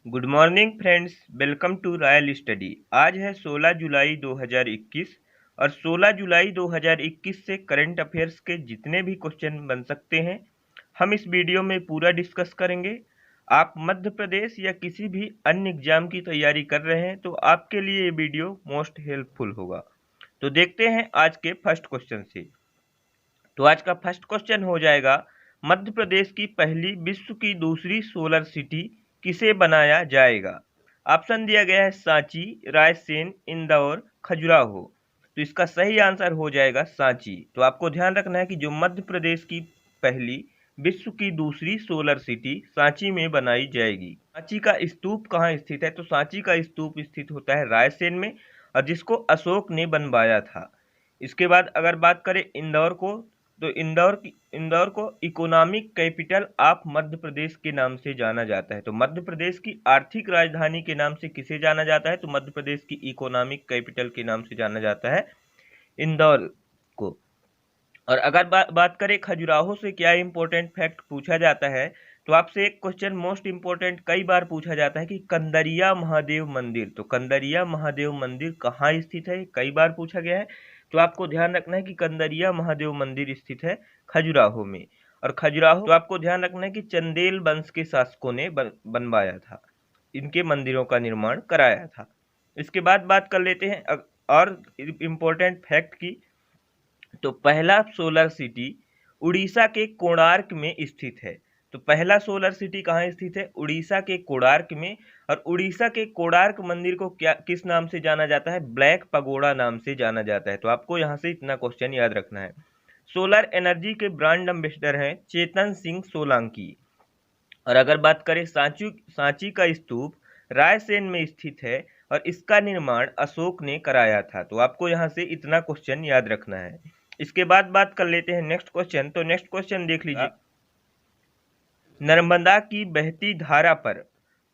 Good morning friends, welcome to Royal Study. आज है 16 जुलाई 2021 और 16 जुलाई 2021 से करंट अफेयर्स के जितने भी क्वेश्चन बन सकते हैं हम इस वीडियो में पूरा डिस्कस करेंगे। आप मध्य प्रदेश या किसी भी अन्य एग्जाम की तैयारी कर रहे हैं तो आपके लिए ये वीडियो मोस्ट हेल्पफुल होगा। तो देखते हैं आज के फर्स्ट क्वेश्चन से। तो आज का फर्स्ट क्वेश्चन हो जाएगा, मध्य प्रदेश की पहली विश्व की दूसरी सोलर सिटी किसे बनाया जाएगा। ऑप्शन दिया गया है सांची, रायसेन, इंदौर, खजुराहो। तो इसका सही आंसर हो जाएगा सांची। तो आपको ध्यान रखना है कि जो मध्य प्रदेश की पहली विश्व की दूसरी सोलर सिटी सांची में बनाई जाएगी। सांची का स्तूप कहाँ स्थित है? तो सांची का स्तूप स्थित होता है रायसेन में और जिसको अशोक ने बनवाया था। इसके बाद अगर बात करें इंदौर को, तो इंदौर को economic capital of Madhya Pradesh के नाम से जाना जाता है। तो मध्य प्रदेश की आर्थिक राजधानी के नाम से किसे जाना जाता है? तो मध्य प्रदेश की इकोनॉमिक कैपिटल के नाम से जाना जाता है इंदौर को। और अगर बात करें खजुराहो से क्या इंपॉर्टेंट फैक्ट पूछा जाता है, तो आपसे एक क्वेश्चन मोस्ट इंपॉर्टेंट कई बार पूछा जाता है कि कंदरिया महादेव मंदिर, तो कंदरिया महादेव मंदिर कहाँ स्थित है? कई बार पूछा गया है। तो आपको ध्यान रखना है कि कंदरिया महादेव मंदिर स्थित है खजुराहो में। और खजुराहो तो आपको ध्यान रखना है कि चंदेल वंश के शासकों ने बनवाया था, इनके मंदिरों का निर्माण कराया था। इसके बाद बात कर लेते हैं और इम्पोर्टेंट फैक्ट की। तो पहला सोलर सिटी उड़ीसा के कोणार्क में स्थित है। तो पहला सोलर सिटी कहाँ स्थित है? उड़ीसा के कोणार्क में। और उड़ीसा के कोणार्क मंदिर को क्या किस नाम से जाना जाता है? ब्लैक पगोड़ा नाम से जाना जाता है। तो आपको यहाँ से इतना क्वेश्चन याद रखना है। सोलर एनर्जी के ब्रांड एम्बेसडर हैं चेतन सिंह सोलंकी। और अगर बात करें सांची का स्तूप रायसेन में स्थित है और इसका निर्माण अशोक ने कराया था। तो आपको यहाँ से इतना क्वेश्चन याद रखना है। इसके बाद बात कर लेते हैं नेक्स्ट क्वेश्चन। तो नेक्स्ट क्वेश्चन देख लीजिए, नर्मदा की बहती धारा पर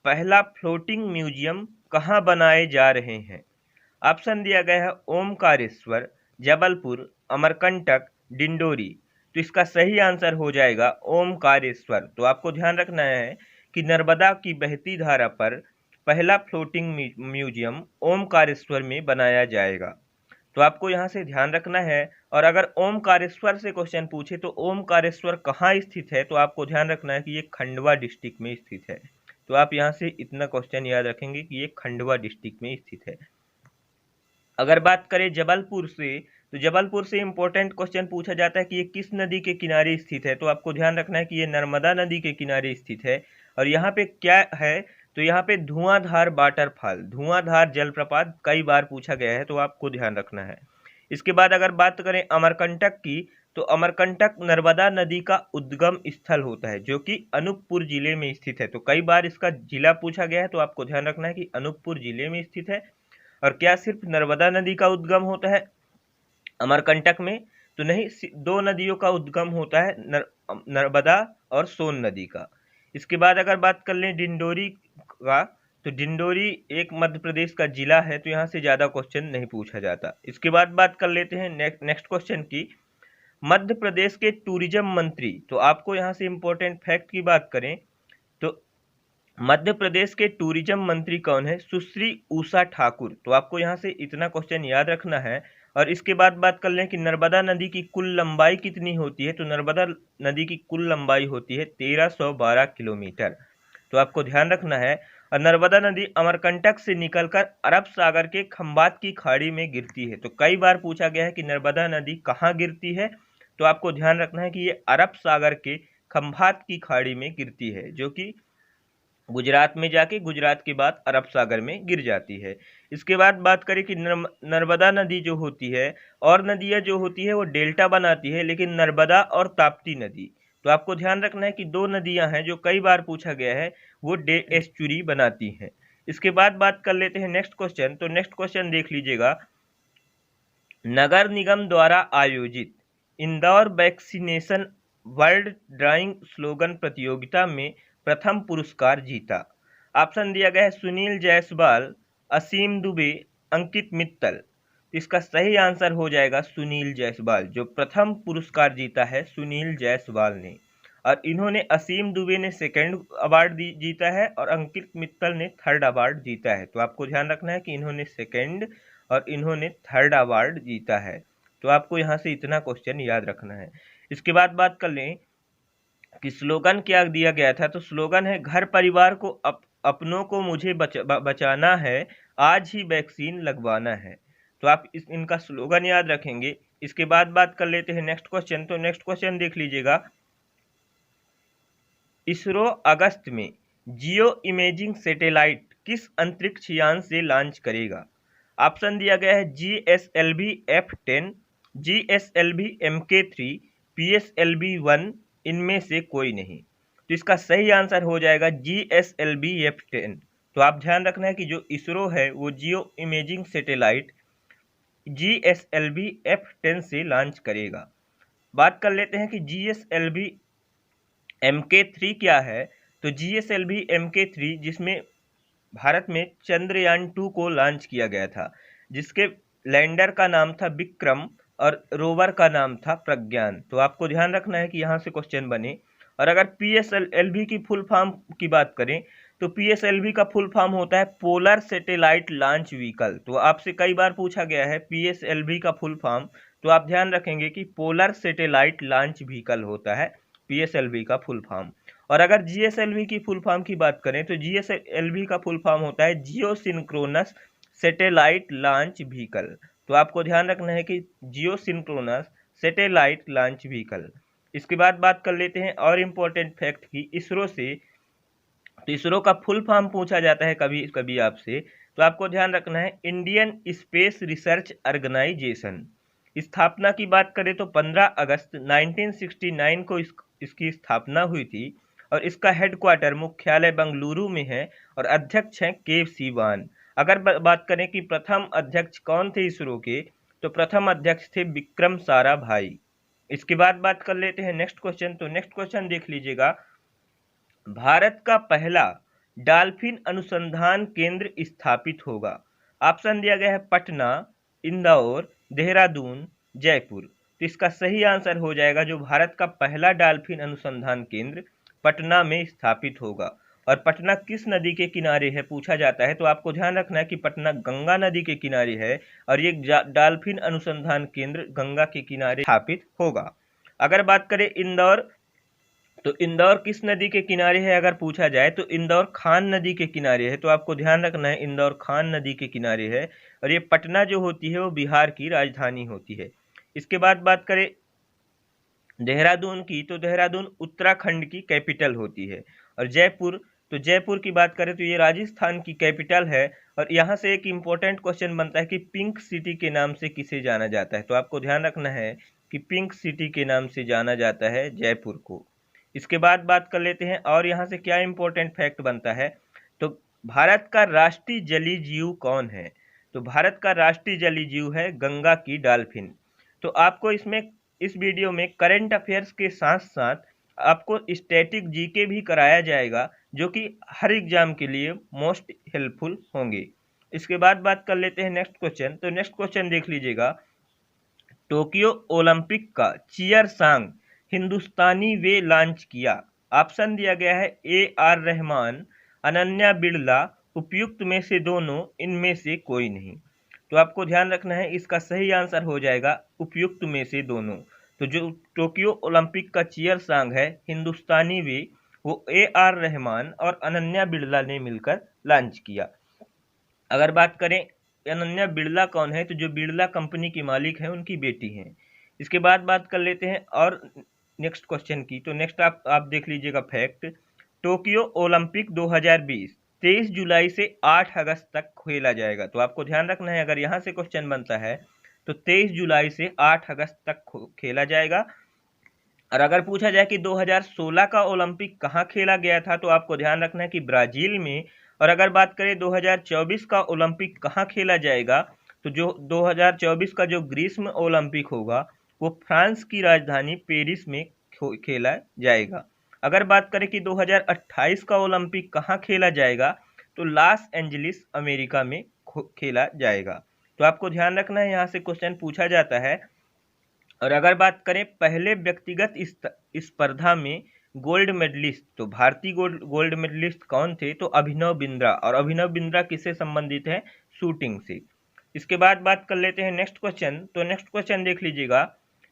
पहला फ्लोटिंग म्यूजियम कहाँ बनाए जा रहे हैं? ऑप्शन दिया गया है ओमकारेश्वर, जबलपुर, अमरकंटक, डिंडोरी। तो इसका सही आंसर हो जाएगा ओमकारेश्वर। तो आपको ध्यान रखना है कि नर्मदा की बहती धारा पर पहला फ्लोटिंग म्यूजियम ओमकारेश्वर में बनाया जाएगा। तो आपको यहाँ से ध्यान रखना है। और अगर ओमकारेश्वर से क्वेश्चन पूछे तो ओमकारेश्वर कहाँ स्थित है, तो आपको ध्यान रखना है कि ये खंडवा डिस्ट्रिक्ट में स्थित है। तो आप यहाँ से इतना क्वेश्चन याद रखेंगे कि ये खंडवा डिस्ट्रिक्ट में स्थित है। अगर बात करें जबलपुर से, तो जबलपुर से इंपॉर्टेंट क्वेश्चन पूछा जाता है कि ये किस नदी के किनारे स्थित है? तो आपको ध्यान रखना है कि ये नर्मदा नदी के किनारे स्थित है। और यहाँ पे क्या है? तो यहाँ पे धुआंधार वाटरफॉल, धुआंधार जलप्रपात कई बार पूछा गया है, तो आपको ध्यान रखना है। इसके बाद अगर बात करें अमरकंटक की, तो अमरकंटक नर्मदा नदी का उद्गम स्थल होता है जो कि अनूपपुर जिले में स्थित है। तो कई बार इसका जिला पूछा गया है, तो आपको ध्यान रखना है कि अनूपपुर जिले में स्थित है। और क्या सिर्फ नर्मदा नदी का उद्गम होता है अमरकंटक में? तो नहीं, दो नदियों का उद्गम होता है, नर्मदा और सोन नदी का। इसके बाद अगर बात कर लें डिंडोरी का, तो डिंडोरी एक मध्य प्रदेश का जिला है, तो यहाँ से ज़्यादा क्वेश्चन नहीं पूछा जाता। इसके बाद बात कर लेते हैं नेक्स्ट क्वेश्चन की, मध्य प्रदेश के टूरिज्म मंत्री। तो आपको यहाँ से इम्पोर्टेंट फैक्ट की बात करें तो मध्य प्रदेश के टूरिज्म मंत्री कौन है? सुश्री उषा ठाकुर। तो आपको यहाँ से इतना क्वेश्चन याद रखना है। और इसके बाद बात कर लें कि नर्मदा नदी की कुल लंबाई कितनी होती है? तो नर्मदा नदी की कुल लंबाई होती है 1312 किलोमीटर। तो आपको ध्यान रखना है। और नर्मदा नदी अमरकंटक से निकलकर अरब सागर के खंबात की खाड़ी में गिरती है। तो कई बार पूछा गया है कि नर्मदा नदी कहाँ गिरती है? तो आपको ध्यान रखना है कि ये अरब सागर के खंबात की खाड़ी में गिरती है, जो कि गुजरात में जाके गुजरात के बाद अरब सागर में गिर जाती है। इसके बाद बात करें कि नर्मदा नदी जो होती है, और नदियाँ जो होती है वो डेल्टा बनाती है, लेकिन नर्मदा और ताप्ती नदी, तो आपको ध्यान रखना है कि दो नदियां हैं जो कई बार पूछा गया है, वो एस्चुरी बनाती हैं। इसके बाद बात कर लेते हैं नेक्स्ट क्वेश्चन। तो नेक्स्ट क्वेश्चन देख लीजिएगा, नगर निगम द्वारा आयोजित Indore vaccination world drawing slogan प्रतियोगिता में प्रथम पुरस्कार जीता। ऑप्शन दिया गया है सुनील जायसवाल, असीम दुबे, अंकित मित्तल। इसका सही आंसर हो जाएगा सुनील जायसवाल। जो प्रथम पुरस्कार जीता है सुनील जायसवाल ने। और इन्होंने असीम दुबे ने सेकंड अवार्ड जीता है और अंकित मित्तल ने थर्ड अवार्ड जीता है। तो आपको ध्यान रखना है कि इन्होंने सेकंड और इन्होंने थर्ड अवार्ड जीता है। तो आपको यहाँ से इतना क्वेश्चन याद रखना है। इसके बाद बात कर लें कि स्लोगन क्या दिया गया था। तो स्लोगन है घर परिवार को अपनों को मुझे बचाना है, आज ही वैक्सीन लगवाना है। तो आप इनका स्लोगन याद रखेंगे। इसके बाद बात कर लेते हैं नेक्स्ट क्वेश्चन। तो नेक्स्ट क्वेश्चन देख लीजिएगा, इसरो अगस्त में जियो इमेजिंग सैटेलाइट किस अंतरिक्ष यान से लॉन्च करेगा। ऑप्शन दिया गया है GSLV F10, GSLV MK3, PSLV 1, इनमें से कोई नहीं। तो इसका सही आंसर हो जाएगा GSLV F10। तो आप ध्यान रखना है कि जो इसरो है वो जियो इमेजिंग सैटेलाइट GSLV F10 से लॉन्च करेगा। बात कर लेते हैं कि GSLV MK3 क्या है। तो GSLV MK3 जिसमें भारत में चंद्रयान 2 को लॉन्च किया गया था, जिसके लैंडर का नाम था विक्रम और रोवर का नाम था प्रज्ञान। तो आपको ध्यान रखना है कि यहाँ से क्वेश्चन बने। और अगर PSLV की फुल फॉर्म की बात करें तो PSLV का फुल फॉर्म होता है पोलर सैटेलाइट लॉन्च व्हीकल। तो आपसे कई बार पूछा गया है PSLV का फुल फॉर्म, तो आप ध्यान रखेंगे कि पोलर सैटेलाइट लॉन्च व्हीकल होता है PSLV का फुल फॉर्म। और अगर GSLV की फुल फॉर्म की बात करें तो GSLV का फुल फॉर्म होता है जियो सिंक्रोनस सैटेलाइट लॉन्च व्हीकल। तो आपको ध्यान रखना है कि जियो सिंक्रोनस सैटेलाइट लॉन्च व्हीकल। इसके बाद बात कर लेते हैं और इम्पोर्टेंट फैक्ट की इसरो से। तो इसरो का फुल फॉर्म पूछा जाता है कभी कभी आपसे, तो आपको ध्यान रखना है इंडियन स्पेस रिसर्च ऑर्गेनाइजेशन। स्थापना की बात करें तो 15 अगस्त 1969 को इसकी स्थापना हुई थी और इसका हेडक्वार्टर मुख्यालय बेंगलुरु में है और अध्यक्ष हैं के सिवान। अगर बात करें कि प्रथम अध्यक्ष कौन थे इसरो के, तो प्रथम अध्यक्ष थे विक्रम साराभाई। इसके बाद बात कर लेते हैं नेक्स्ट क्वेश्चन। तो नेक्स्ट क्वेश्चन देख लीजिएगा, भारत का पहला डॉल्फिन अनुसंधान केंद्र स्थापित होगा। ऑप्शन दिया गया है पटना, इंदौर, देहरादून, जयपुर। तो इसका सही आंसर हो जाएगा जो भारत का पहला डॉल्फिन अनुसंधान केंद्र पटना में स्थापित होगा। और पटना किस नदी के किनारे है पूछा जाता है, तो आपको ध्यान रखना है कि पटना गंगा नदी के किनारे है और ये डॉल्फिन अनुसंधान केंद्र गंगा के किनारे स्थापित होगा। अगर बात करें इंदौर, तो इंदौर किस नदी के किनारे है अगर पूछा जाए तो इंदौर खान नदी के किनारे है। तो आपको ध्यान रखना है इंदौर खान नदी के किनारे है और ये पटना जो होती है वो बिहार की राजधानी होती है। इसके बाद बात करें देहरादून की, तो देहरादून उत्तराखंड की कैपिटल होती है। और जयपुर, तो जयपुर की बात करें तो ये राजस्थान की कैपिटल है। और यहाँ से एक इम्पोर्टेंट क्वेश्चन बनता है कि पिंक सिटी के नाम से किसे जाना जाता है। तो आपको ध्यान रखना है कि पिंक सिटी के नाम से जाना जाता है जयपुर को। इसके बाद बात कर लेते हैं और यहाँ से क्या इम्पोर्टेंट फैक्ट बनता है। तो भारत का राष्ट्रीय जलीय जीव कौन है। तो भारत का राष्ट्रीय जलीय जीव है गंगा की डॉल्फिन। तो आपको इसमें इस वीडियो में करंट अफेयर्स के साथ साथ आपको स्टैटिक जीके भी कराया जाएगा, जो कि हर एग्जाम के लिए मोस्ट हेल्पफुल होंगे। इसके बाद बात कर लेते हैं नेक्स्ट क्वेश्चन। तो नेक्स्ट क्वेश्चन देख लीजिएगा, टोक्यो ओलंपिक का चीयर सॉन्ग हिंदुस्तानी वे लॉन्च किया। ऑप्शन दिया गया है AR रहमान, अनन्या बिड़ला, उपयुक्त में से दोनों, इनमें से कोई नहीं। तो आपको ध्यान रखना है इसका सही आंसर हो जाएगा उपयुक्त में से दोनों। तो जो टोक्यो ओलंपिक का चीयर सॉन्ग है हिंदुस्तानी वे, वो AR रहमान और अनन्या बिड़ला ने मिलकर लॉन्च किया। अगर बात करें अनन्या बिड़ला कौन है, तो जो बिड़ला कंपनी की मालिक है उनकी बेटी हैं। इसके बाद बात कर लेते हैं और नेक्स्ट क्वेश्चन की। तो नेक्स्ट आप देख लीजिएगा फैक्ट, टोक्यो ओलंपिक 2020 23 जुलाई से 8 अगस्त तक खेला जाएगा। तो आपको ध्यान रखना है अगर यहाँ से क्वेश्चन बनता है तो 23 जुलाई से 8 अगस्त तक खेला जाएगा। और अगर पूछा जाए कि 2016 का ओलंपिक कहाँ खेला गया था, तो आपको ध्यान रखना है कि ब्राजील में। और अगर बात करें 2024 का ओलंपिक कहाँ खेला जाएगा, तो जो 2024 का जो ग्रीष्म ओलंपिक होगा वो फ्रांस की राजधानी पेरिस में खेला जाएगा। अगर बात करें कि 2028 का ओलंपिक कहाँ खेला जाएगा, तो लॉस एंजलिस अमेरिका में खेला जाएगा। तो आपको ध्यान रखना है यहाँ से क्वेश्चन पूछा जाता है। और अगर बात करें पहले व्यक्तिगत स्पर्धा में गोल्ड मेडलिस्ट, तो भारतीय गोल्ड मेडलिस्ट कौन थे? तो अभिनव बिंद्रा। और अभिनव बिंद्रा किससे संबंधित है? शूटिंग से। इसके बाद बात कर लेते हैं नेक्स्ट क्वेश्चन। तो नेक्स्ट क्वेश्चन देख लीजिएगा,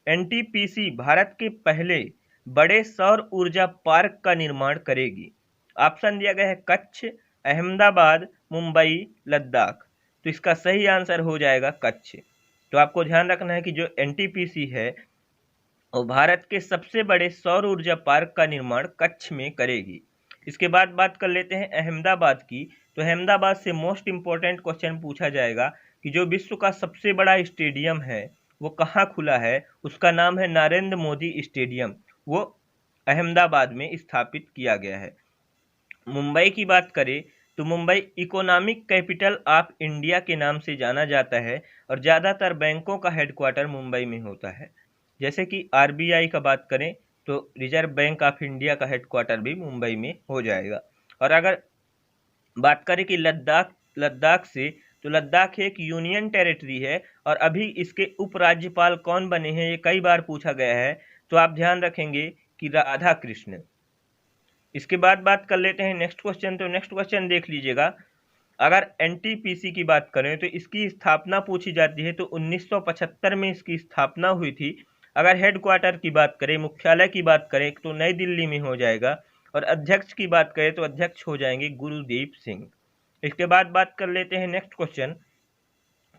एनटीपीसी भारत के पहले बड़े सौर ऊर्जा पार्क का निर्माण करेगी। ऑप्शन दिया गया है कच्छ, अहमदाबाद, मुंबई, लद्दाख। तो इसका सही आंसर हो जाएगा कच्छ। तो आपको ध्यान रखना है कि जो एनटीपीसी है वो भारत के सबसे बड़े सौर ऊर्जा पार्क का निर्माण कच्छ में करेगी। इसके बाद बात कर लेते हैं अहमदाबाद की। तो अहमदाबाद से मोस्ट इम्पोर्टेंट क्वेश्चन पूछा जाएगा कि जो विश्व का सबसे बड़ा स्टेडियम है वो कहाँ खुला है? उसका नाम है नरेंद्र मोदी स्टेडियम। वो अहमदाबाद में स्थापित किया गया है। मुंबई की बात करें तो Mumbai economic capital of India के नाम से जाना जाता है और ज़्यादातर बैंकों का हेडक्वार्टर मुंबई में होता है। जैसे कि आरबीआई का बात करें तो रिजर्व बैंक ऑफ इंडिया का हेडक्वार्टर भी मुंबई में हो जाएगा। और अगर बात करें कि लद्दाख से, तो लद्दाख एक यूनियन टेरिटरी है और अभी इसके उपराज्यपाल कौन बने हैं ये कई बार पूछा गया है। तो आप ध्यान रखेंगे कि राधा कृष्ण। इसके बाद बात कर लेते हैं नेक्स्ट क्वेश्चन। तो नेक्स्ट क्वेश्चन देख लीजिएगा, अगर एनटीपीसी की बात करें तो इसकी स्थापना पूछी जाती है तो 1975 में इसकी स्थापना हुई थी। अगर हेडक्वार्टर की बात करें, मुख्यालय की बात करें तो नई दिल्ली में हो जाएगा। और अध्यक्ष की बात करें तो अध्यक्ष हो जाएंगे गुरुदेव सिंह। इसके बाद बात कर लेते हैं नेक्स्ट क्वेश्चन।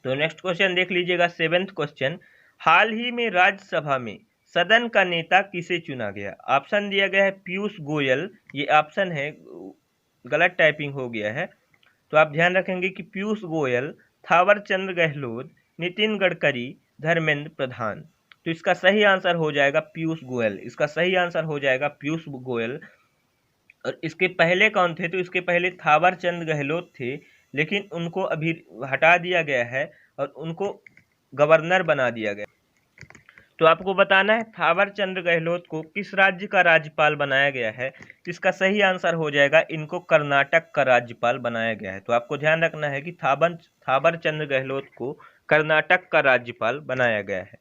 तो नेक्स्ट क्वेश्चन देख लीजिएगा, 7th क्वेश्चन, हाल ही में राज्यसभा में सदन का नेता किसे चुना गया? ऑप्शन दिया गया है पीयूष गोयल, ये ऑप्शन है, गलत टाइपिंग हो गया है। तो आप ध्यान रखेंगे कि पीयूष गोयल, थावर चंद गहलोत, नितिन गडकरी, धर्मेंद्र प्रधान। तो इसका सही आंसर हो जाएगा पीयूष गोयल। इसका सही आंसर हो जाएगा पीयूष गोयल। और इसके पहले कौन थे? तो इसके पहले थावर चंद गहलोत थे, लेकिन उनको अभी हटा दिया गया है और उनको गवर्नर बना दिया गया। तो आपको बताना है थावर चंद गहलोत को किस राज्य का राज्यपाल बनाया गया है। इसका सही आंसर हो जाएगा इनको कर्नाटक का राज्यपाल बनाया गया है। तो आपको ध्यान रखना है कि थावर चंद गहलोत को कर्नाटक का राज्यपाल बनाया गया है।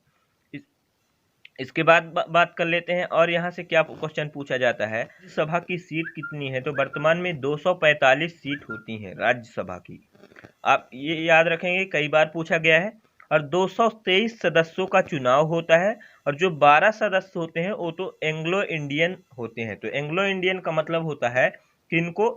इसके बाद बात कर लेते हैं और यहाँ से क्या क्वेश्चन पूछा जाता है, राज्यसभा की सीट कितनी है? तो वर्तमान में 245 सीट होती हैं राज्यसभा की। आप ये याद रखेंगे, कई बार पूछा गया है। और 223 सदस्यों का चुनाव होता है और जो 12 सदस्य होते हैं वो तो एंग्लो इंडियन होते हैं। तो एंग्लो इंडियन का मतलब होता है कि इनको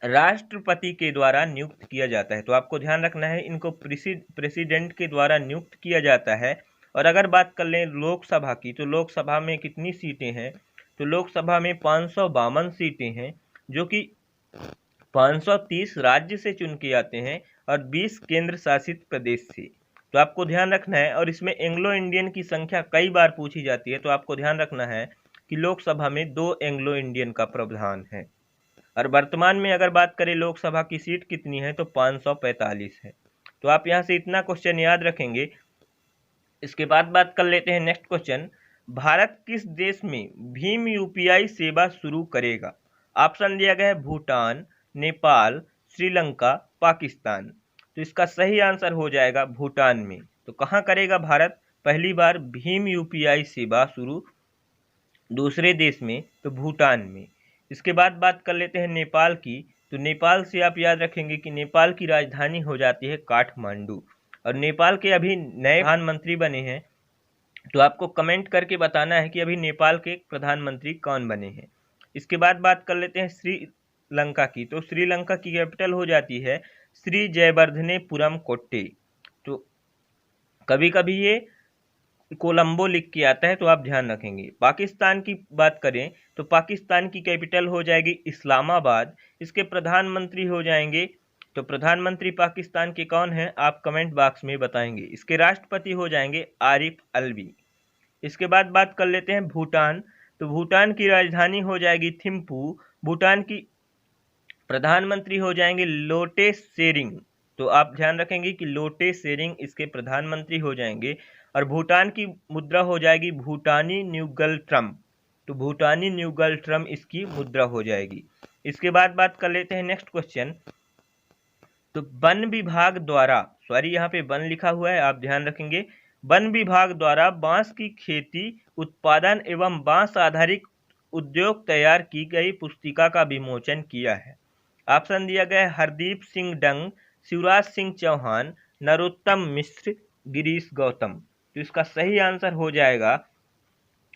राष्ट्रपति के द्वारा नियुक्त किया जाता है। तो आपको ध्यान रखना है इनको प्रेसिडेंट के द्वारा नियुक्त किया जाता है। और अगर बात कर लें लोकसभा की, तो लोकसभा में कितनी सीटें हैं? तो लोकसभा में 552 सीटें हैं, जो कि 530 राज्य से चुन के आते हैं और 20 केंद्र शासित प्रदेश से। तो आपको ध्यान रखना है। और इसमें एंग्लो इंडियन की संख्या कई बार पूछी जाती है, तो आपको ध्यान रखना है कि लोकसभा में 2 एंग्लो इंडियन का प्रावधान है। और वर्तमान में अगर बात करें लोकसभा की सीट कितनी है, तो 545 है। तो आप यहाँ से इतना क्वेश्चन याद रखेंगे। इसके बाद बात कर लेते हैं नेक्स्ट क्वेश्चन, भारत किस देश में भीम यूपीआई सेवा शुरू करेगा? ऑप्शन दिया गया है भूटान, नेपाल, श्रीलंका, पाकिस्तान। तो इसका सही आंसर हो जाएगा भूटान में। तो कहाँ करेगा भारत पहली बार भीम यूपीआई सेवा शुरू? दूसरे देश में, तो भूटान में। इसके बाद बात कर लेते हैं नेपाल की। तो नेपाल से आप याद रखेंगे कि नेपाल की राजधानी हो जाती है काठमांडू। और नेपाल के अभी नए प्रधानमंत्री बने हैं, तो आपको कमेंट करके बताना है कि अभी नेपाल के प्रधानमंत्री कौन बने हैं। इसके बाद बात कर लेते हैं श्रीलंका की। तो श्रीलंका की कैपिटल हो जाती है श्री जयवर्धनेपुरम कोट्टे। तो कभी कभी ये कोलंबो लिख के आता है, तो आप ध्यान रखेंगे। पाकिस्तान की बात करें तो पाकिस्तान की कैपिटल हो जाएगी इस्लामाबाद। इसके प्रधानमंत्री हो जाएंगे, तो प्रधानमंत्री पाकिस्तान के कौन हैं आप कमेंट बॉक्स में बताएंगे। इसके राष्ट्रपति हो जाएंगे आरिफ अलवी। इसके बाद बात कर लेते हैं भूटान। तो भूटान की राजधानी हो जाएगी थिम्पू। भूटान की प्रधानमंत्री हो जाएंगे लोटे शेरिंग। तो आप ध्यान रखेंगे कि लोटे शेरिंग इसके प्रधानमंत्री हो जाएंगे। और भूटान की मुद्रा हो जाएगी भूटानी न्यूगल ट्रम। तो भूटानी न्यूगल ट्रम इसकी मुद्रा हो जाएगी। इसके बाद बात कर लेते हैं नेक्स्ट क्वेश्चन। तो वन विभाग द्वारा, सॉरी यहाँ पे वन लिखा हुआ है, आप ध्यान रखेंगे, वन विभाग द्वारा बांस की खेती, उत्पादन एवं बांस आधारित उद्योग तैयार की गई पुस्तिका का विमोचन किया है? ऑप्शन दिया गया है हरदीप सिंह डंग, शिवराज सिंह चौहान, नरोत्तम मिश्र, गिरीश गौतम। तो इसका सही आंसर हो जाएगा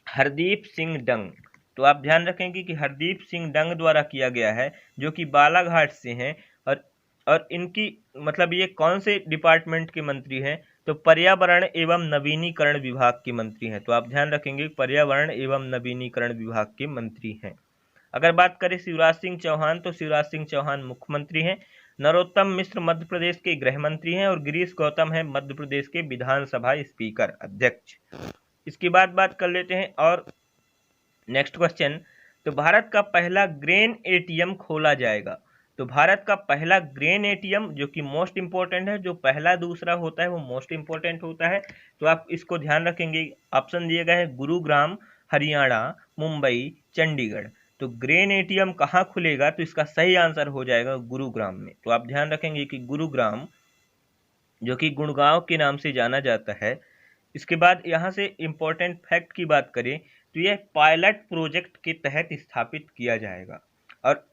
हरदीप सिंह डंग। तो आप ध्यान रखेंगे कि हरदीप सिंह डंग द्वारा किया गया है, जो कि बालाघाट से हैं। और इनकी मतलब ये कौन से डिपार्टमेंट के मंत्री हैं? तो पर्यावरण एवं नवीनीकरण विभाग के मंत्री हैं। तो आप ध्यान रखेंगे पर्यावरण एवं नवीनीकरण विभाग के मंत्री हैं। अगर बात करें शिवराज सिंह चौहान, तो शिवराज सिंह चौहान मुख्यमंत्री हैं। नरोत्तम मिश्र मध्य प्रदेश के गृह मंत्री हैं और गिरीश गौतम है मध्य प्रदेश के विधानसभा स्पीकर अध्यक्ष। इसके बाद बात कर लेते हैं और नेक्स्ट क्वेश्चन। तो भारत का पहला ग्रेन एटीएम खोला जाएगा। तो भारत का पहला ग्रेन एटीएम, जो कि मोस्ट इंपॉर्टेंट है, जो पहला दूसरा होता है वो मोस्ट इंपॉर्टेंट होता है, तो आप इसको ध्यान रखेंगे। ऑप्शन दिए गए हैं गुरुग्राम, हरियाणा, मुंबई, चंडीगढ़। तो ग्रेन एटीएम कहाँ खुलेगा? तो इसका सही आंसर हो जाएगा गुरुग्राम में। तो आप ध्यान रखेंगे कि गुरुग्राम, जो कि गुड़गांव के नाम से जाना जाता है। इसके बाद यहाँ से इम्पोर्टेंट फैक्ट की बात करें तो यह पायलट प्रोजेक्ट के तहत स्थापित किया जाएगा। और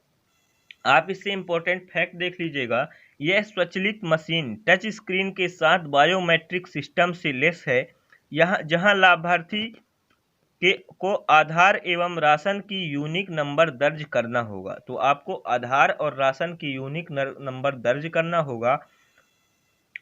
आप इससे इम्पोर्टेंट फैक्ट देख लीजिएगा, यह स्वचालित मशीन टच स्क्रीन के साथ बायोमेट्रिक सिस्टम से लेस है। यहाँ जहाँ लाभार्थी को आधार एवं राशन की यूनिक नंबर दर्ज करना होगा। तो आपको आधार और राशन की यूनिक नंबर दर्ज करना होगा।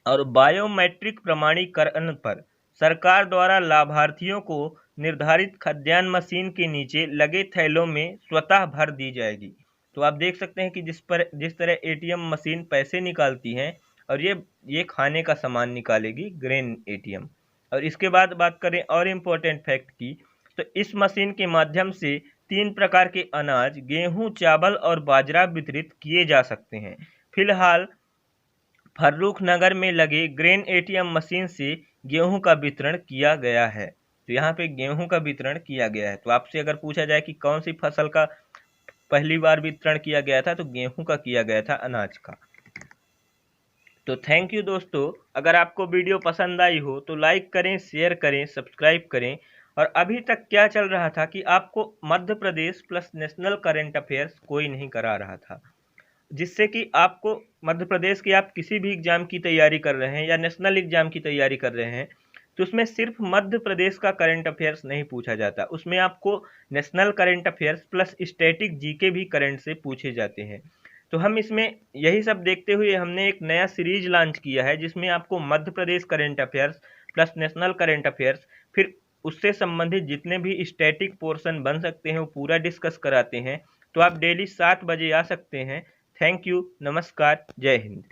और बायोमेट्रिक प्रमाणीकरण पर सरकार द्वारा लाभार्थियों को निर्धारित खाद्यान्न मशीन के नीचे लगे थैलों में स्वतः भर दी जाएगी। तो आप देख सकते हैं कि जिस तरह एटीएम मशीन पैसे निकालती हैं और ये खाने का सामान निकालेगी ग्रेन एटीएम। और इसके बाद बात करें और इम्पोर्टेंट फैक्ट की, तो इस मशीन के माध्यम से 3 प्रकार के अनाज, गेहूं, चावल और बाजरा वितरित किए जा सकते हैं। फिलहाल फर्रुखनगर में लगे ग्रेन एटीएम मशीन से गेहूं का वितरण किया गया है। तो यहाँ पे गेहूं का वितरण किया गया है। तो आपसे अगर पूछा जाए कि कौन सी फसल का पहली बार वितरण किया गया था, तो गेहूं का किया गया था, अनाज का। तो थैंक यू दोस्तों। अगर आपको वीडियो पसंद आई हो तो लाइक करें, शेयर करें, सब्सक्राइब करें। और अभी तक क्या चल रहा था कि आपको मध्य प्रदेश प्लस नेशनल करंट अफेयर्स कोई नहीं करा रहा था, जिससे कि आपको मध्य प्रदेश के आप किसी भी एग्जाम की तैयारी कर रहे हैं या नेशनल एग्जाम की तैयारी कर रहे हैं, तो उसमें सिर्फ मध्य प्रदेश का करंट अफेयर्स नहीं पूछा जाता, उसमें आपको national current affairs plus static GK भी करंट से पूछे जाते हैं। तो हम इसमें यही सब देखते हुए हमने एक नया सीरीज लॉन्च किया है, जिसमें आपको Madhya Pradesh current affairs plus national current affairs, फिर उससे संबंधित जितने भी स्टैटिक पोर्शन बन सकते हैं वो पूरा डिस्कस कराते हैं। तो आप डेली 7 बजे आ सकते हैं। थैंक यू, नमस्कार, जय हिंद।